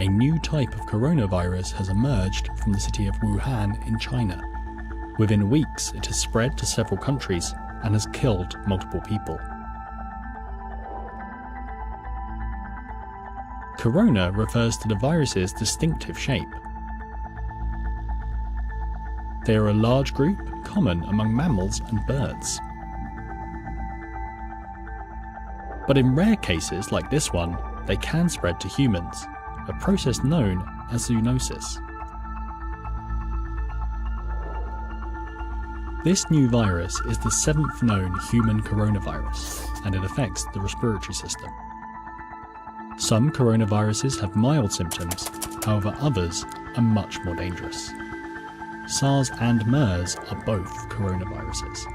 A new type of coronavirus has emerged from the city of Wuhan in China. Within weeks, it has spread to several countries and has killed multiple people. Corona refers to the virus's distinctive shape. They are a large group common among mammals and birds. But in rare cases like this one, they can spread to humans, a process known as zoonosis. This new virus is the 7th known human coronavirus, and it affects the respiratory system. Some coronaviruses have mild symptoms, however others are much more dangerous. SARS and MERS are both coronaviruses.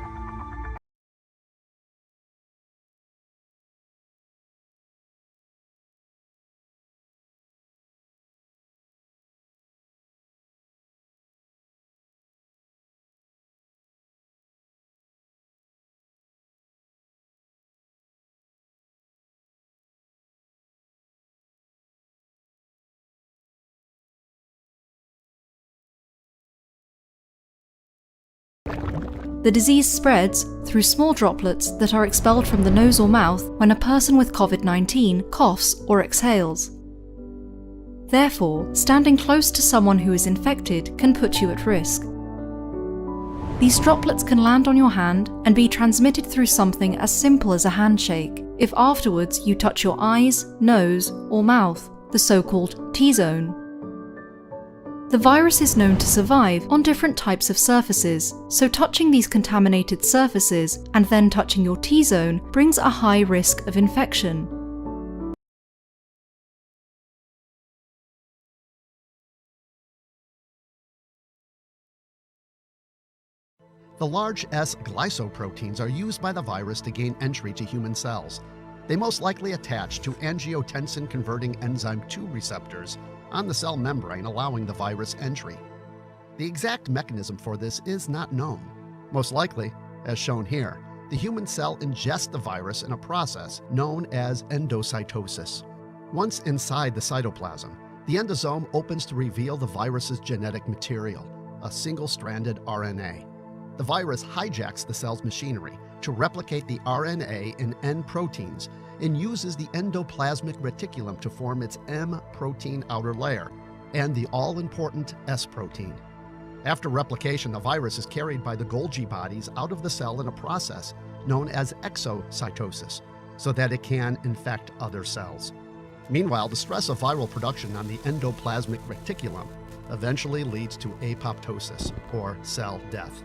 The disease spreads through small droplets that are expelled from the nose or mouth when a person with COVID-19 coughs or exhales. Therefore, standing close to someone who is infected can put you at risk. These droplets can land on your hand and be transmitted through something as simple as a handshake, if afterwards you touch your eyes, nose, or mouth, the so-called T-zone. The virus is known to survive on different types of surfaces, so touching these contaminated surfaces and then touching your T-zone brings a high risk of infection. The large S glycoproteins are used by the virus to gain entry to human cells. They most likely attach to angiotensin-converting enzyme 2 receptors on the cell membrane, allowing the virus entry. The exact mechanism for this is not known. Most likely, as shown here, the human cell ingests the virus in a process known as endocytosis. Once inside the cytoplasm, the endosome opens to reveal the virus's genetic material, a single-stranded RNA. The virus hijacks the cell's machinery to replicate the RNA in N proteins and uses the endoplasmic reticulum to form its M protein outer layer and the all-important S protein. After replication, the virus is carried by the Golgi bodies out of the cell in a process known as exocytosis, so that it can infect other cells. Meanwhile, the stress of viral production on the endoplasmic reticulum eventually leads to apoptosis, or cell death.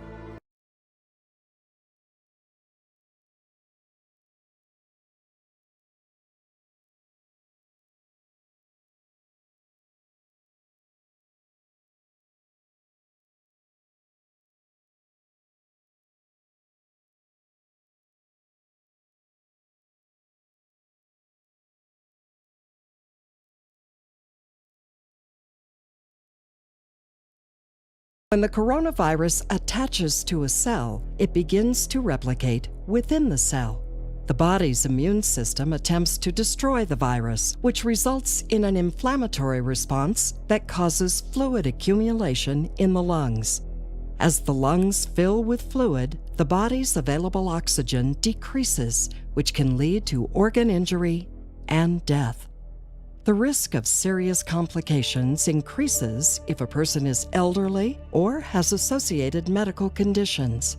When the coronavirus attaches to a cell, it begins to replicate within the cell. The body's immune system attempts to destroy the virus, which results in an inflammatory response that causes fluid accumulation in the lungs. As the lungs fill with fluid, the body's available oxygen decreases, which can lead to organ injury and death. The risk of serious complications increases if a person is elderly or has associated medical conditions.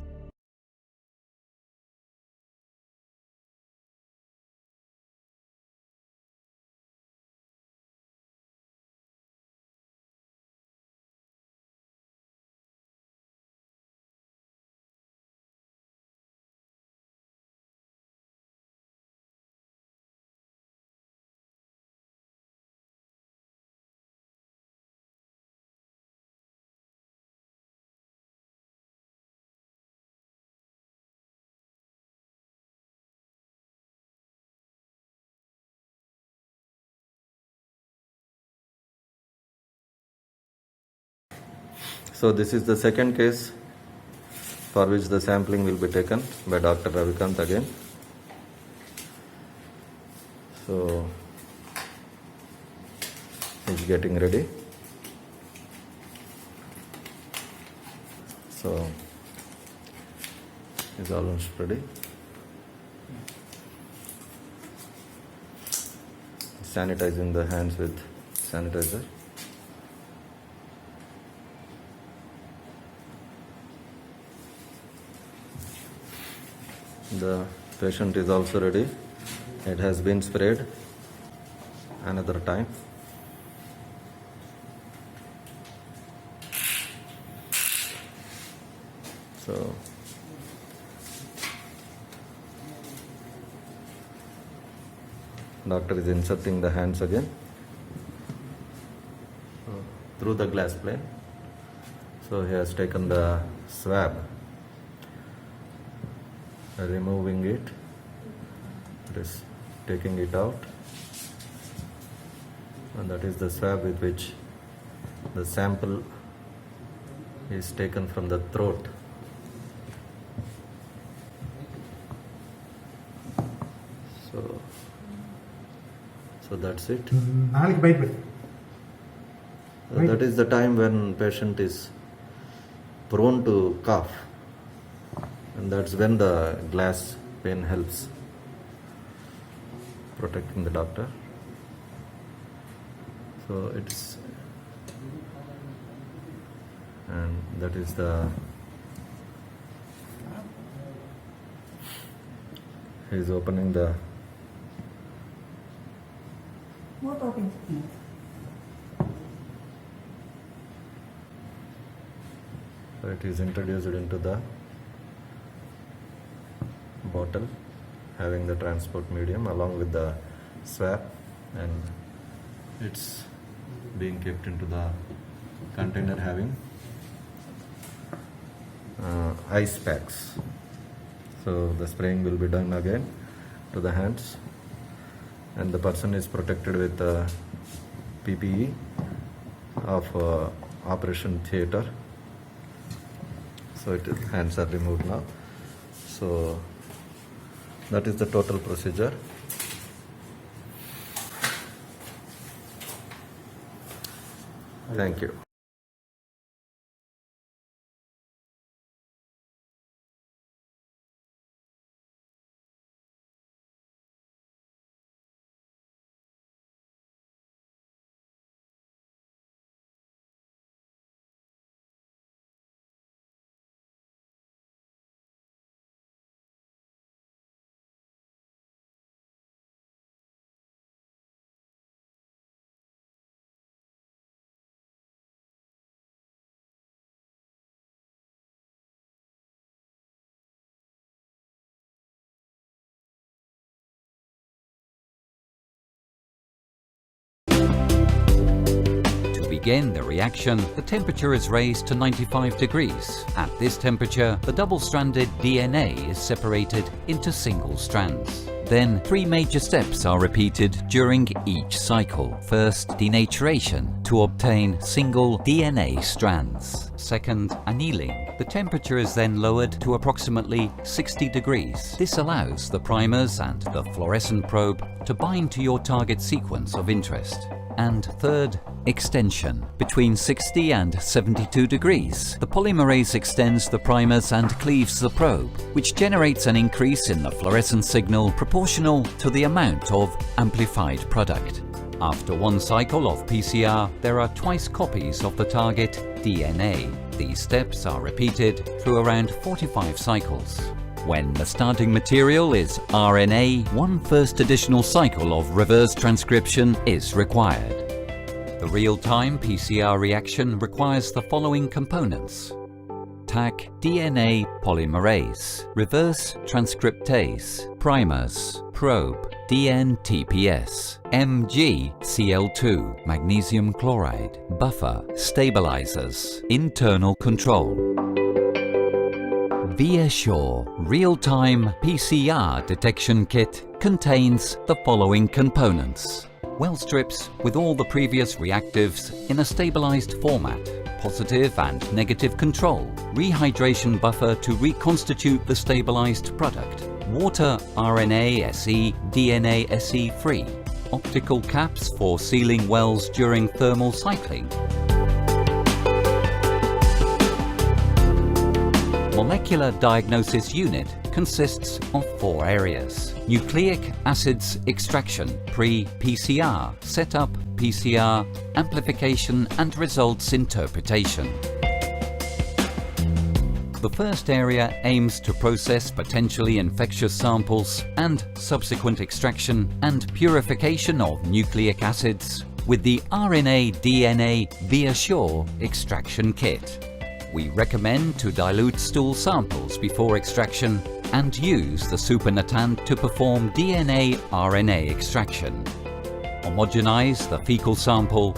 So this is the second case for which the sampling will be taken by Dr. Ravikant again. So is getting ready. So it's almost ready. Sanitizing the hands with sanitizer. The patient is also ready. It has been sprayed another time. So doctor is inserting the hands again through the glass plane. So he has taken the swab, removing it. It is taking it out, and that is the swab with which the sample is taken from the throat. So that's it. That is the time when patient is prone to cough, and that's when the glass pane helps protecting the doctor. So it's, and that is the, he is opening the, so it is introduced into the bottle having the transport medium along with the swab, and it's being kept into the container having ice packs. So the spraying will be done again to the hands, and the person is protected with PPE of operation theatre. So hands are removed now. So that is the total procedure. Thank you. To begin the reaction, the temperature is raised to 95 degrees. At this temperature, the double-stranded DNA is separated into single strands. Then, 3 major steps are repeated during each cycle. First, denaturation to obtain single DNA strands. Second, annealing. The temperature is then lowered to approximately 60 degrees. This allows the primers and the fluorescent probe to bind to your target sequence of interest. And third, extension. Between 60 and 72 degrees, the polymerase extends the primers and cleaves the probe, which generates an increase in the fluorescent signal proportional to the amount of amplified product. After 1 cycle of PCR, there are twice copies of the target DNA. These steps are repeated through around 45 cycles. When the starting material is RNA, 1 first additional cycle of reverse transcription is required. The real-time PCR reaction requires the following components: Taq DNA polymerase, reverse transcriptase, primers, probe, DN-TPS, MgCl2, magnesium chloride, buffer, stabilizers, internal control. ViaSure real-time PCR detection kit contains the following components: well strips with all the previous reactives in a stabilized format, positive and negative control, rehydration buffer to reconstitute the stabilized product, water RNA SE DNA SE free, optical caps for sealing wells during thermal cycling. Molecular diagnosis unit consists of 4 areas: nucleic acids extraction, pre-PCR, setup, PCR, amplification and results interpretation. The first area aims to process potentially infectious samples and subsequent extraction and purification of nucleic acids with the RNA-DNA ViaSure extraction kit. We recommend to dilute stool samples before extraction and use the supernatant to perform DNA-RNA extraction. Homogenize the fecal sample,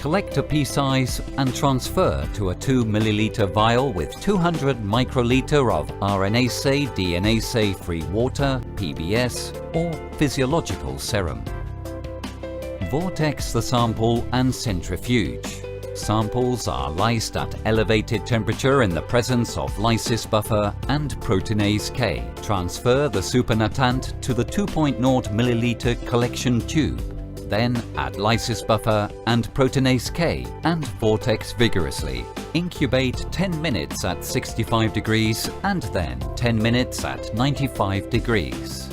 collect a pea size and transfer to a 2 ml vial with 200 microliter of RNase DNase free water, PBS or physiological serum. Vortex the sample and centrifuge. Samples are lysed at elevated temperature in the presence of lysis buffer and proteinase K. Transfer the supernatant to the 2.0 ml collection tube. Then add lysis buffer and proteinase K and vortex vigorously. Incubate 10 minutes at 65 degrees and then 10 minutes at 95 degrees.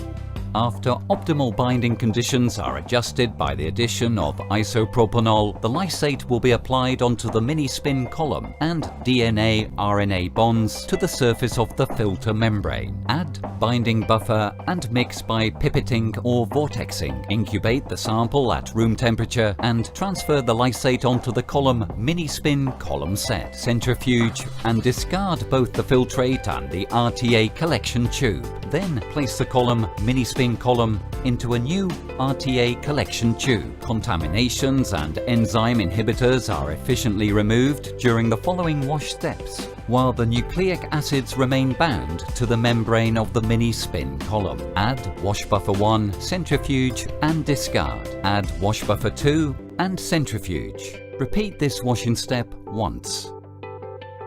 After optimal binding conditions are adjusted by the addition of isopropanol, the lysate will be applied onto the mini-spin column and DNA-RNA bonds to the surface of the filter membrane. Add binding buffer and mix by pipetting or vortexing. Incubate the sample at room temperature and transfer the lysate onto the column mini-spin column set. Centrifuge and discard both the filtrate and the RTA collection tube. Then place the column mini-spin column into a new RTA collection tube. Contaminations and enzyme inhibitors are efficiently removed during the following wash steps, while the nucleic acids remain bound to the membrane of the mini-spin column. Add wash buffer 1, centrifuge and discard. Add wash buffer 2 and centrifuge. Repeat this washing step once.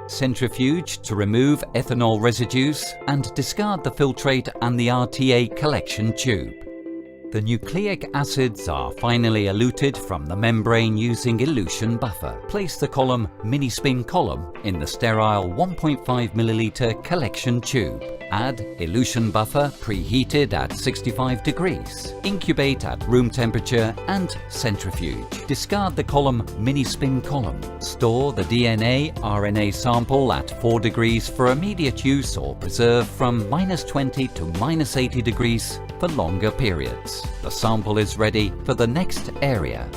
Centrifuge to remove ethanol residues and discard the filtrate and the RTA collection tube. The nucleic acids are finally eluted from the membrane using elution buffer. Place the column mini-spin column in the sterile 1.5 ml collection tube. Add elution buffer preheated at 65 degrees. Incubate at room temperature and centrifuge. Discard the column mini-spin column. Store the DNA-RNA sample at 4 degrees for immediate use or preserve from -20 to -80 degrees for longer periods. The sample is ready for the next area.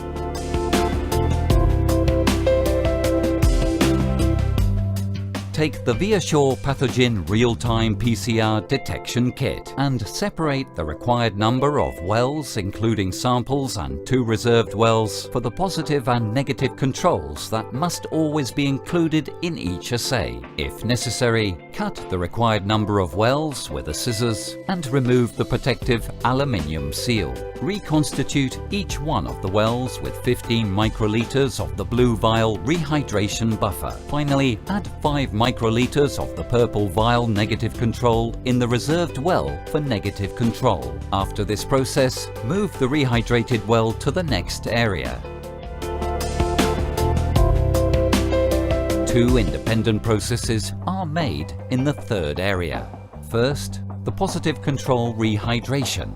Take the ViaSure Pathogen Real-Time PCR Detection Kit and separate the required number of wells, including samples and 2 reserved wells, for the positive and negative controls that must always be included in each assay. If necessary, cut the required number of wells with the scissors and remove the protective aluminium seal. Reconstitute each one of the wells with 15 microliters of the blue vial rehydration buffer. Finally, add 5 microliters of the purple vial negative control in the reserved well for negative control. After this process, move the rehydrated well to the next area. 2 independent processes are made in the third area. First, the positive control rehydration.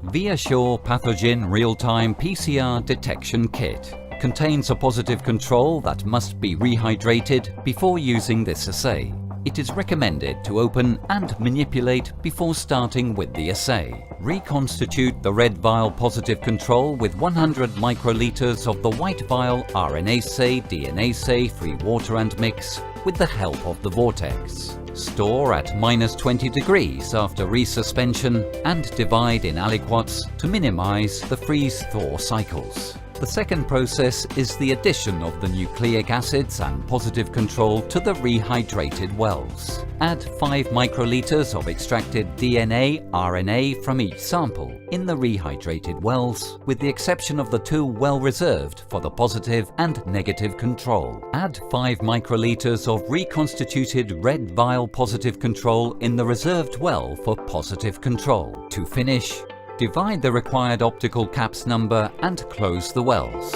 ViaSure Pathogen Real-Time PCR Detection Kit contains a positive control that must be rehydrated before using this assay. It is recommended to open and manipulate before starting with the assay. Reconstitute the red vial positive control with 100 microliters of the white vial RNase DNase free water and mix with the help of the vortex. Store at -20 degrees after resuspension and divide in aliquots to minimize the freeze-thaw cycles. The second process is the addition of the nucleic acids and positive control to the rehydrated wells. Add 5 microliters of extracted DNA, RNA from each sample in the rehydrated wells, with the exception of the 2 well reserved for the positive and negative control. Add 5 microliters of reconstituted red vial positive control in the reserved well for positive control. To finish, Divide the required optical caps number and close the wells.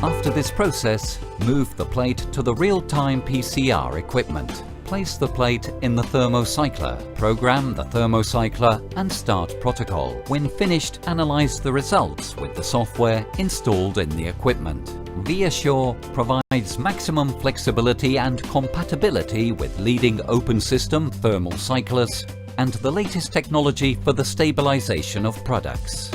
After this process, move the plate to the real-time PCR equipment. Place the plate in the thermocycler, program the thermocycler and start protocol. When finished, analyze the results with the software installed in the equipment. ViaSure provides maximum flexibility and compatibility with leading open system thermal cyclers and the latest technology for the stabilization of products.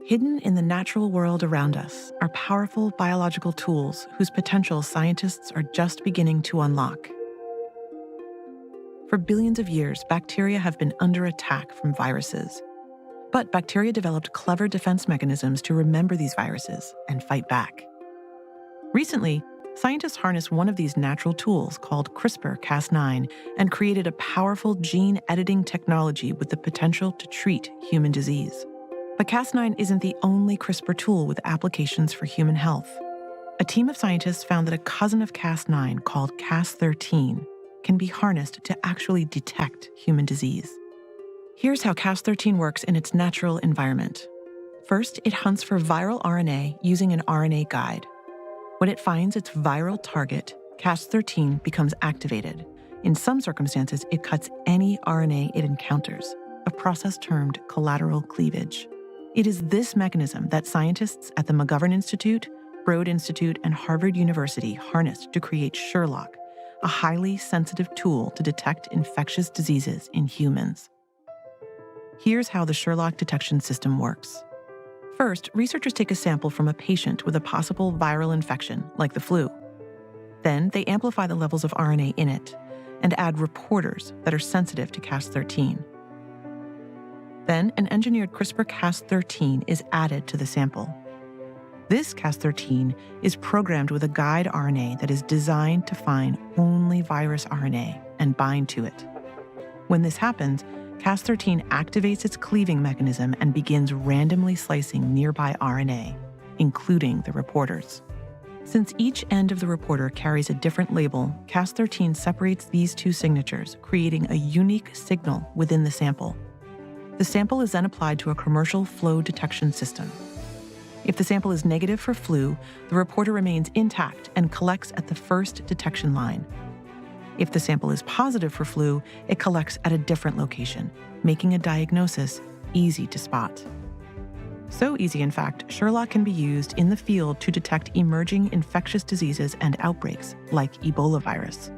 Hidden in the natural world around us are powerful biological tools whose potential scientists are just beginning to unlock. For billions of years, bacteria have been under attack from viruses. But bacteria developed clever defense mechanisms to remember these viruses and fight back. Recently, scientists harnessed one of these natural tools called CRISPR-Cas9 and created a powerful gene editing technology with the potential to treat human disease. But Cas9 isn't the only CRISPR tool with applications for human health. A team of scientists found that a cousin of Cas9 called Cas13 can be harnessed to actually detect human disease. Here's how Cas13 works in its natural environment. First, it hunts for viral RNA using an RNA guide. When it finds its viral target, Cas13 becomes activated. In some circumstances, it cuts any RNA it encounters, a process termed collateral cleavage. It is this mechanism that scientists at the McGovern Institute, Broad Institute, and Harvard University harnessed to create Sherlock, a highly sensitive tool to detect infectious diseases in humans. Here's how the Sherlock detection system works. First, researchers take a sample from a patient with a possible viral infection, like the flu. Then, they amplify the levels of RNA in it and add reporters that are sensitive to Cas13. Then, an engineered CRISPR-Cas13 is added to the sample. This Cas13 is programmed with a guide RNA that is designed to find only virus RNA and bind to it. When this happens, Cas13 activates its cleaving mechanism and begins randomly slicing nearby RNA, including the reporters. Since each end of the reporter carries a different label, Cas13 separates these two signatures, creating a unique signal within the sample. The sample is then applied to a commercial flow detection system. If the sample is negative for flu, the reporter remains intact and collects at the first detection line. If the sample is positive for flu, it collects at a different location, making a diagnosis easy to spot. So easy, in fact, Sherlock can be used in the field to detect emerging infectious diseases and outbreaks like Ebola virus.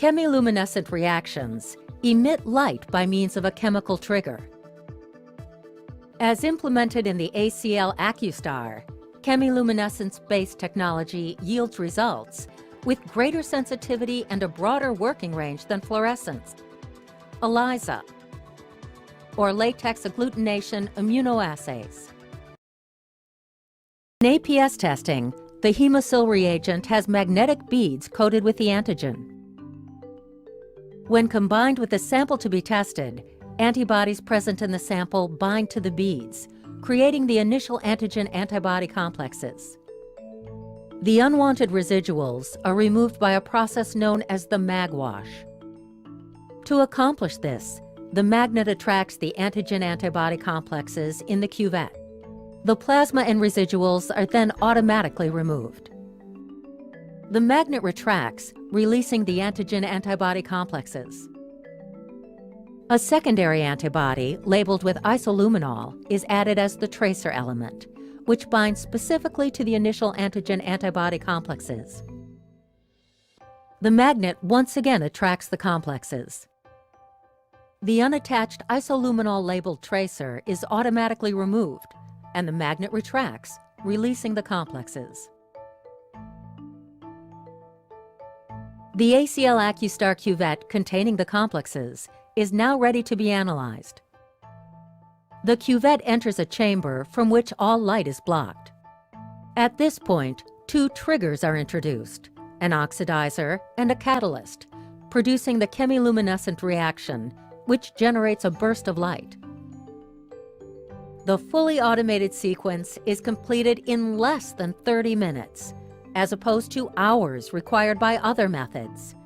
Chemiluminescent reactions emit light by means of a chemical trigger. As implemented in the ACL AccuStar, chemiluminescence-based technology yields results with greater sensitivity and a broader working range than fluorescence, ELISA, or latex agglutination immunoassays. In APS testing, the hemosil reagent has magnetic beads coated with the antigen. When combined with the sample to be tested, antibodies present in the sample bind to the beads, creating the initial antigen-antibody complexes. The unwanted residuals are removed by a process known as the magwash. To accomplish this, the magnet attracts the antigen-antibody complexes in the cuvette. The plasma and residuals are then automatically removed. The magnet retracts, releasing the antigen-antibody complexes. A secondary antibody, labeled with isoluminol, is added as the tracer element, which binds specifically to the initial antigen-antibody complexes. The magnet once again attracts the complexes. The unattached isoluminol-labeled tracer is automatically removed, and the magnet retracts, releasing the complexes. The ACL AccuStar cuvette containing the complexes is now ready to be analyzed. The cuvette enters a chamber from which all light is blocked. At this point, two triggers are introduced, an oxidizer and a catalyst, producing the chemiluminescent reaction, which generates a burst of light. The fully automated sequence is completed in less than 30 minutes, as opposed to hours required by other methods.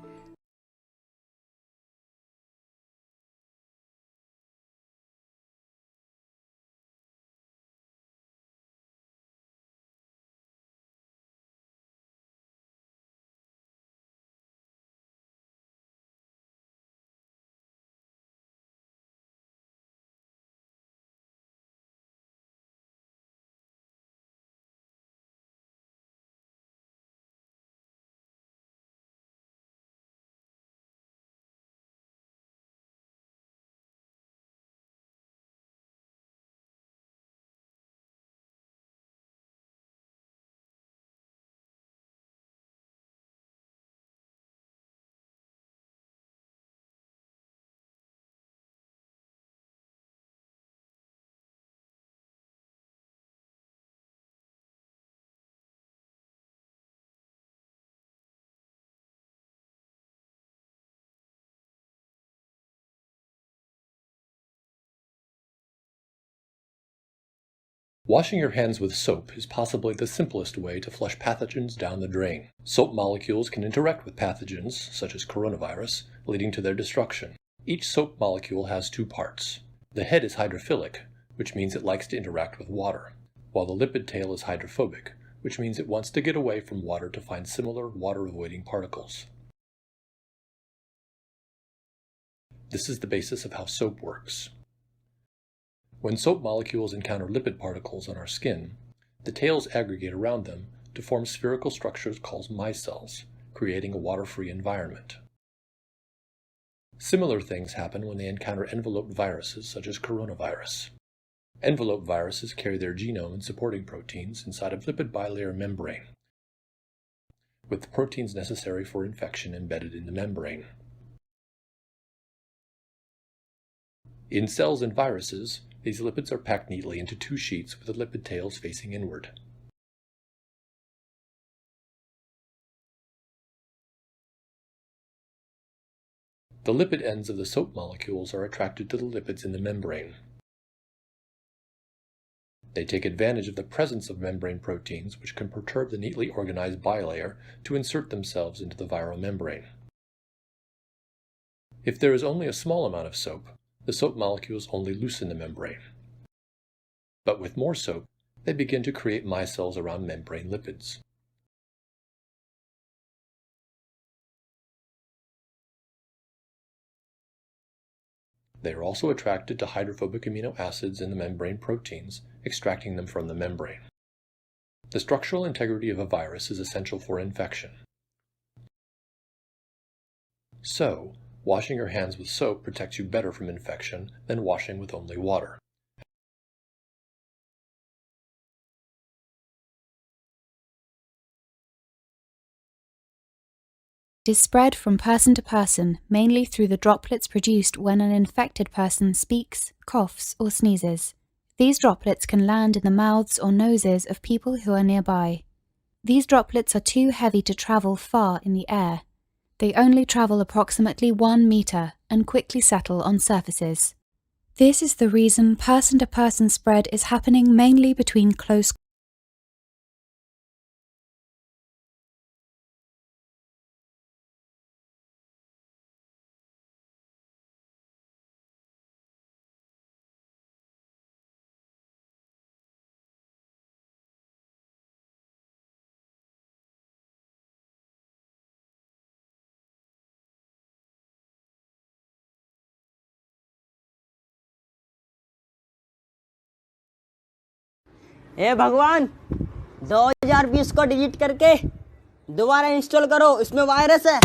Washing your hands with soap is possibly the simplest way to flush pathogens down the drain. Soap molecules can interact with pathogens, such as coronavirus, leading to their destruction. Each soap molecule has two parts. The head is hydrophilic, which means it likes to interact with water, while the lipid tail is hydrophobic, which means it wants to get away from water to find similar water-avoiding particles. This is the basis of how soap works. When soap molecules encounter lipid particles on our skin, the tails aggregate around them to form spherical structures called micelles, creating a water-free environment. Similar things happen when they encounter enveloped viruses such as coronavirus. Enveloped viruses carry their genome and supporting proteins inside a lipid bilayer membrane, with the proteins necessary for infection embedded in the membrane. In cells and viruses, these lipids are packed neatly into two sheets with the lipid tails facing inward. The lipid ends of the soap molecules are attracted to the lipids in the membrane. They take advantage of the presence of membrane proteins which can perturb the neatly organized bilayer to insert themselves into the viral membrane. If there is only a small amount of soap, the soap molecules only loosen the membrane. But with more soap, they begin to create micelles around membrane lipids. They are also attracted to hydrophobic amino acids in the membrane proteins, extracting them from the membrane. The structural integrity of a virus is essential for infection. So, washing your hands with soap protects you better from infection than washing with only water. It is spread from person to person, mainly through the droplets produced when an infected person speaks, coughs, or sneezes. These droplets can land in the mouths or noses of people who are nearby. These droplets are too heavy to travel far in the air. They only travel approximately 1 meter and quickly settle on surfaces. This is the reason person-to-person spread is happening mainly between close हे भगवान 2020 को delete करके दोबारा install करो, इसमें virus है।